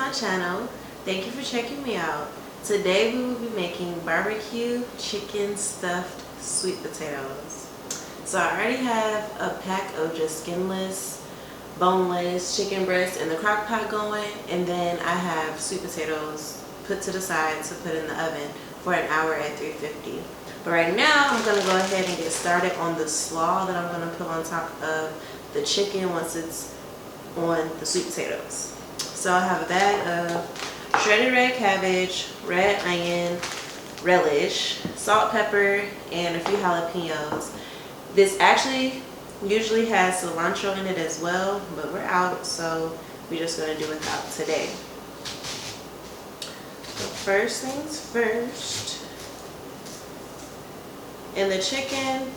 my channel. Thank you for checking me out. Today we will be making barbecue chicken stuffed sweet potatoes. So I already have a pack of just skinless, boneless chicken breast in the crock pot going, and then I have sweet potatoes put to the side to put in the oven for an hour at 350. But right now I'm going to go ahead and get started on the slaw that I'm going to put on top of the chicken once it's on the sweet potatoes. So I have a bag of shredded red cabbage, red onion, relish, salt, pepper, and a few jalapenos. This actually usually has cilantro in it as well, but we're out, so we're just going to do without today. So first things first. And the chicken,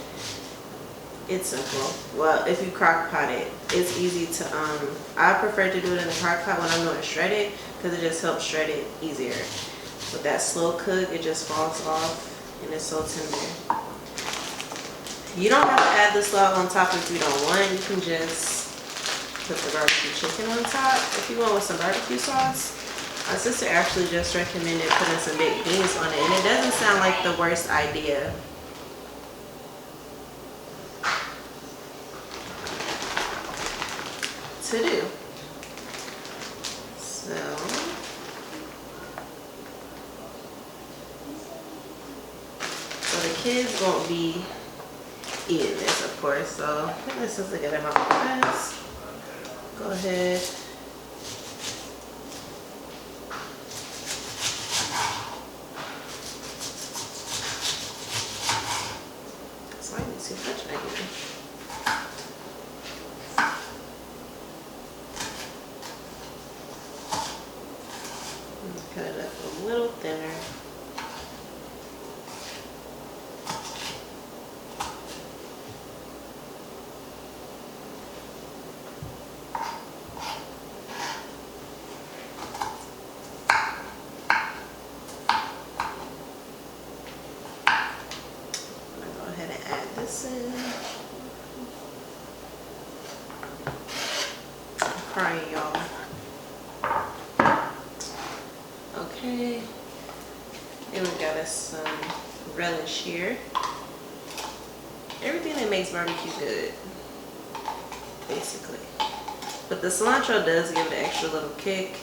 it's simple. Well, if you crock pot it, it's easy to, I prefer to do it in the crock pot when I'm doing shredded because it just helps shred it easier. With that slow cook, it just falls off and it's so tender. You don't have to add the slaw on top if you don't want. You can just put the barbecue chicken on top if you want with some barbecue sauce. My sister actually just recommended putting some baked beans on it, and it doesn't sound like the worst idea. To do. So the kids won't be eating this, of course, so this is a good amount of this. Go ahead. So I need too much onion. Cut it up a little thinner. I'm gonna go ahead and add this in. I'm crying, y'all. Okay, and we got us some relish here. Everything that makes barbecue good, basically. But the cilantro does give it an extra little kick.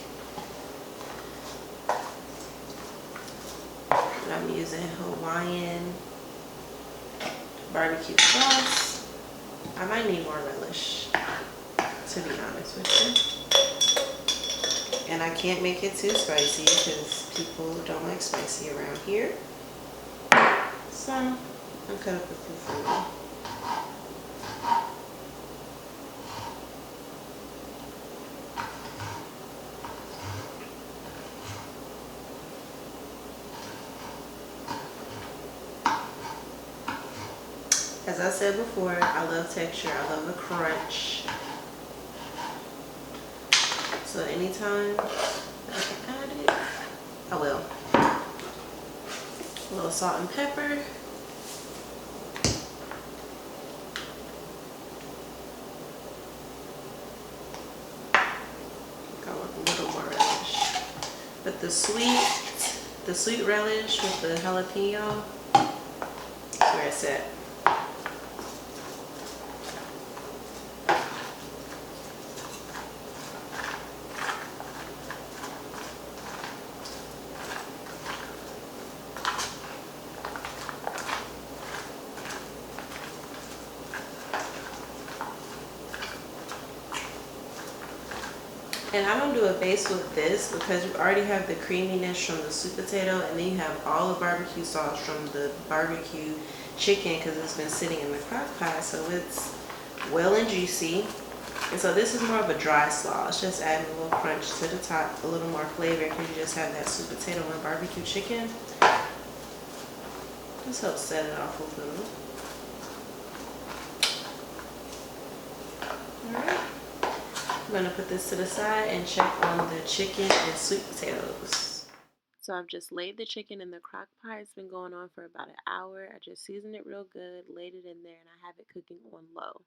And I'm using Hawaiian barbecue sauce. I might need more relish, to be honest with you. And I can't make it too spicy because people don't like spicy around here. So I'm cut up a few for you. As I said before, I love texture. I love the crunch. So anytime that I can add it, I will. A little salt and pepper. Go with a little more relish. But the sweet relish with the jalapeno, that's where it's at. And I don't do a base with this because you already have the creaminess from the sweet potato, and then you have all the barbecue sauce from the barbecue chicken because it's been sitting in the crock pot, so it's well and juicy. And so this is more of a dry slaw. It's just adding a little crunch to the top, a little more flavor because you just have that sweet potato and barbecue chicken. This helps set it off a little. Alright. I'm going to put this to the side and check on the chicken and sweet potatoes. So I've just laid the chicken in the crock pot. It's been going on for about an hour. I just seasoned it real good, laid it in there, and I have it cooking on low.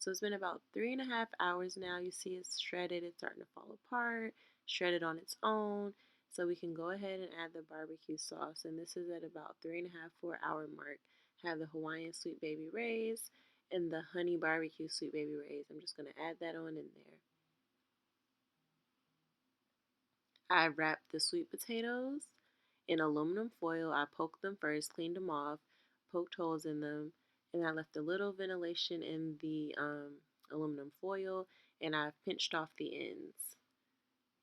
So it's been about 3.5 hours now. You see it's shredded, it's starting to fall apart, shredded on its own. So we can go ahead and add the barbecue sauce. And this is at about 3.5, 4 hour mark. Have the Hawaiian Sweet Baby Ray's and the honey barbecue Sweet Baby Ray's. I'm just going to add that on in there. I wrapped the sweet potatoes in aluminum foil. I poked them first, cleaned them off, poked holes in them, and I left a little ventilation in the aluminum foil, and I pinched off the ends.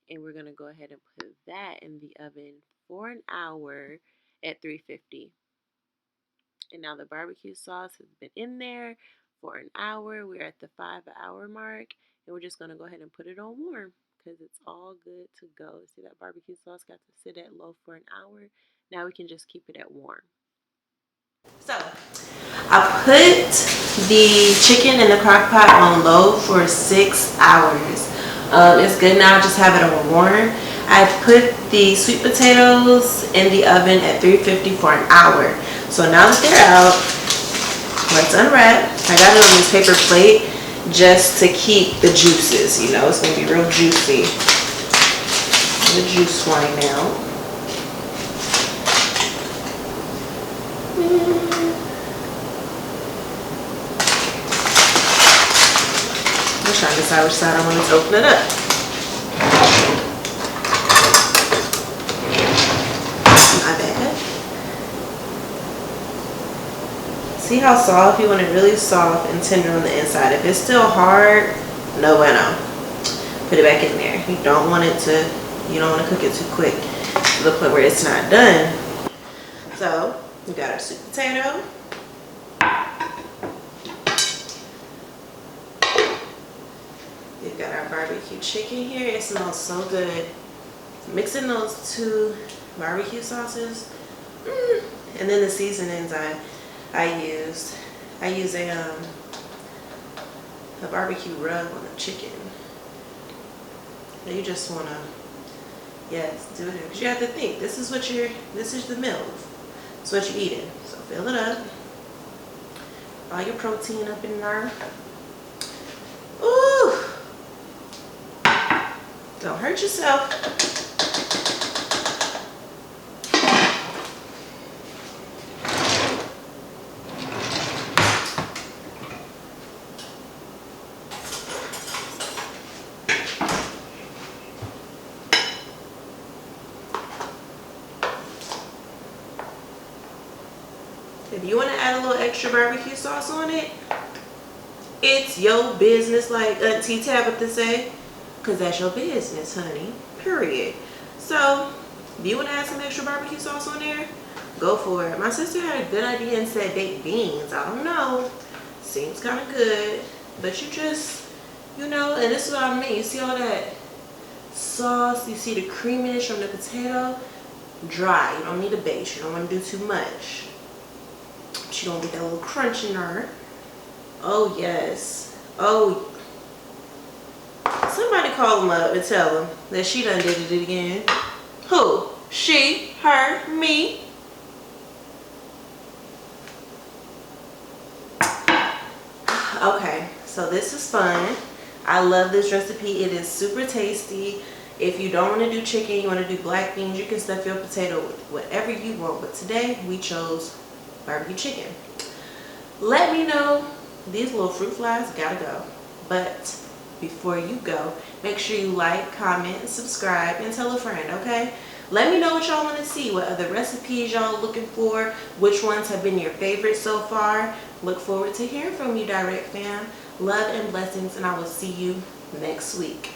And we're going to go ahead and put that in the oven for an hour at 350. And now the barbecue sauce has been in there for an hour. We're at the 5 hour mark, and we're just going to go ahead and put it on warm because it's all good to go. See, that barbecue sauce got to sit at low for an hour. Now we can just keep it at warm. So I put the chicken in the crock pot on low for 6 hours. It's good now, just have it on warm. I put the sweet potatoes in the oven at 350 for an hour. So now that they're out, let's unwrap. I got it on this paper plate just to keep the juices, you know, it's going to be real juicy. The juice wine now. I'm trying to decide which side I want to open it up. My bad. See how soft? You want it really soft and tender on the inside. If it's still hard, no bueno. Put it back in there. You don't want to cook it too quick to the point where it's not done. So we got our sweet potato. We've got our barbecue chicken here. It smells so good. Mixing those two barbecue sauces, and then the seasonings I use a barbecue rub on the chicken. You just want to, yes, do it because you have to think this is the meal. It's what you're eating. So fill it up. All your protein up in there. Ooh! Don't hurt yourself. If you want to add a little extra barbecue sauce on it, it's your business, like Auntie Tabitha say, because that's your business, honey, period. So if you want to add some extra barbecue sauce on there, go for it. My sister had a good idea and said baked beans. I don't know, seems kind of good, but you just, and this is what I mean. You see all that sauce, you see the creaminess from the potato, dry. You don't need a base, you don't want to do too much. But you don't get that little crunch in there. Oh yes. Oh, somebody call him up and tell him that she done did it again. Who? She, her, me. Okay, so this is fun. I love this recipe. It is super tasty. If you don't want to do chicken, you want to do black beans, you can stuff your potato with whatever you want. But today we chose barbecue chicken. Let me know. These little fruit flies gotta go. But before you go, make sure you like, comment, and subscribe, and tell a friend, okay? Let me know what y'all want to see, what other recipes y'all looking for, which ones have been your favorites so far. Look forward to hearing from you, Direct Fam. Love and blessings, and I will see you next week.